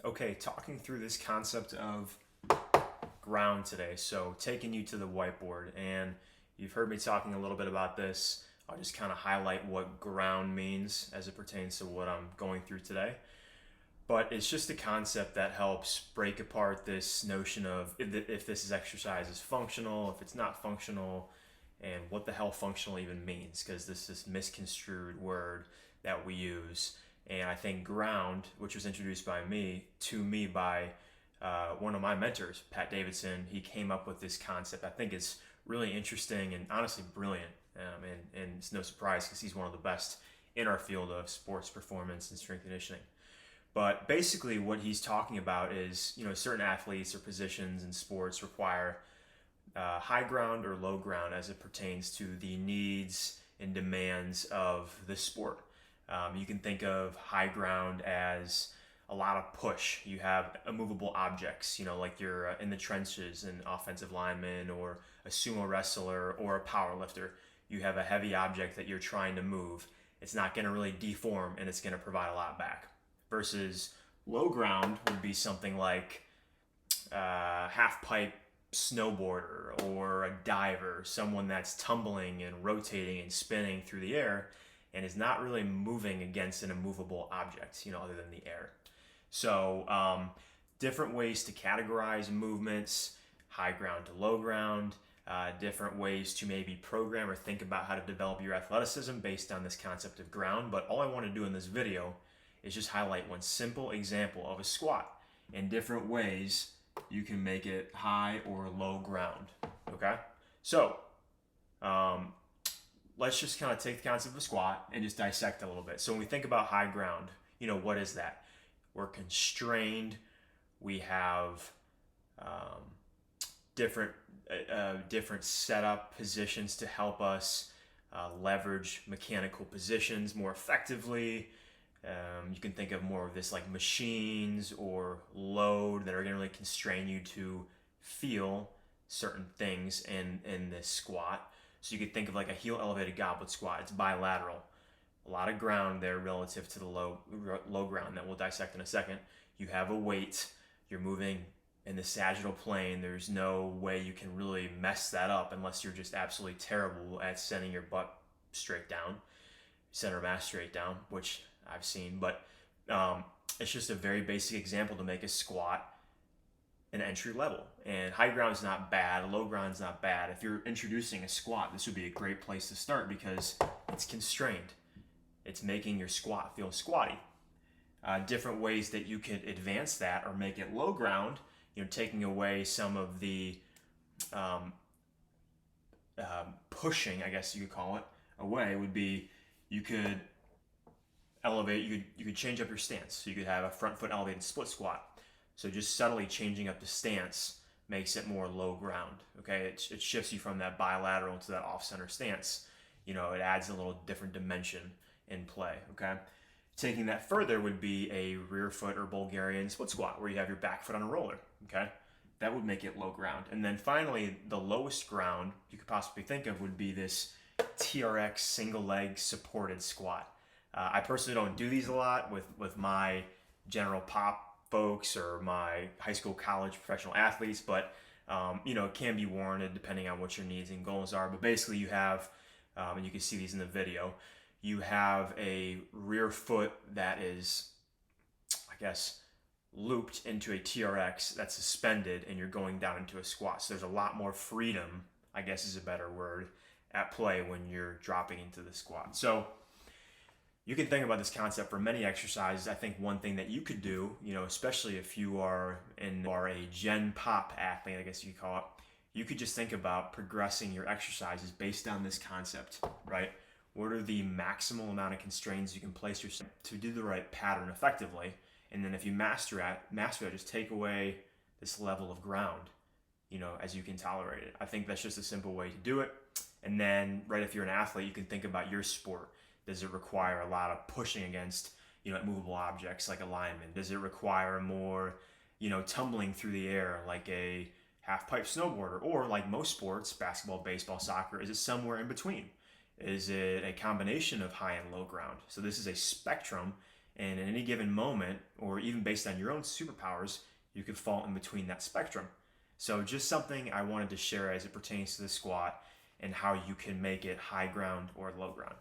Okay, talking through this concept of ground today. So, taking you to the whiteboard, and you've heard me talking a little bit about this. I'll just kind of highlight what ground means as it pertains to what I'm going through today. But it's just a concept that helps break apart this notion of if this is exercise is functional, if it's not functional, and what the hell functional even means, because this is misconstrued word that we use. And I think ground, which was introduced to me by one of my mentors, Pat Davidson, he came up with this concept. I think it's really interesting and honestly brilliant. And it's no surprise because he's one of the best in our field of sports performance and strength conditioning. But basically, what he's talking about is, certain athletes or positions in sports require high ground or low ground as it pertains to the needs and demands of the sport. You can think of high ground as a lot of push. You have immovable objects, like you're in the trenches, an offensive lineman or a sumo wrestler or a powerlifter. You have a heavy object that you're trying to move. It's not going to really deform and it's going to provide a lot back. Versus low ground would be something like half pipe snowboarder or a diver, someone that's tumbling and rotating and spinning through the air and is not really moving against an immovable object, other than the air. So different ways to categorize movements, high ground to low ground, different ways to maybe program or think about how to develop your athleticism based on this concept of ground. But all I want to do in this video is just highlight one simple example of a squat and different ways you can make it high or low ground. Okay? So, let's just kind of take the concept of a squat and just dissect it a little bit. So when we think about high ground, what is that? We're constrained. We have different setup positions to help us leverage mechanical positions more effectively. You can think of more of this like machines or load that are going to really constrain you to feel certain things in this squat. So you could think of like a heel elevated goblet squat. It's bilateral. A lot of ground there relative to the low ground that we'll dissect in a second. You have a weight. You're moving in the sagittal plane. There's no way you can really mess that up unless you're just absolutely terrible at sending your butt straight down, center of mass straight down, which I've seen. But it's just a very basic example to make a squat an entry level. And high ground is not bad, low ground is not bad. If you're introducing a squat, this would be a great place to start because it's constrained. It's making your squat feel squatty. Different ways that you could advance that or make it low ground, taking away some of the pushing, I guess you could call it, away would be you could elevate, you could change up your stance. So you could have a front foot elevated split squat. So just subtly changing up the stance makes it more low ground. Okay, it shifts you from that bilateral to that off-center stance. It adds a little different dimension in play. Okay, taking that further would be a rear foot or Bulgarian split squat where you have your back foot on a roller. Okay, that would make it low ground. And then finally, the lowest ground you could possibly think of would be this TRX single leg supported squat. I personally don't do these a lot with my general pop folks or my high school, college, professional athletes, but it can be warranted depending on what your needs and goals are. But basically you have, and you can see these in the video, you have a rear foot that is, I guess, looped into a TRX that's suspended and you're going down into a squat. So there's a lot more freedom, I guess is a better word, at play when you're dropping into the squat. So you can think about this concept for many exercises. I think one thing that you could do, especially if you are a gen pop athlete, I guess you could call it, you could just think about progressing your exercises based on this concept, right? What are the maximal amount of constraints you can place yourself to do the right pattern effectively? And then if you master it, just take away this level of ground, as you can tolerate it. I think that's just a simple way to do it. And then, right, if you're an athlete, you can think about your sport. Does it require a lot of pushing against, immovable objects like a lineman? Does it require more, tumbling through the air like a half pipe snowboarder? Or like most sports, basketball, baseball, soccer, is it somewhere in between? Is it a combination of high and low ground? So this is a spectrum, And in any given moment, or even based on your own superpowers, you could fall in between that spectrum. So just something I wanted to share as it pertains to the squat and how you can make it high ground or low ground.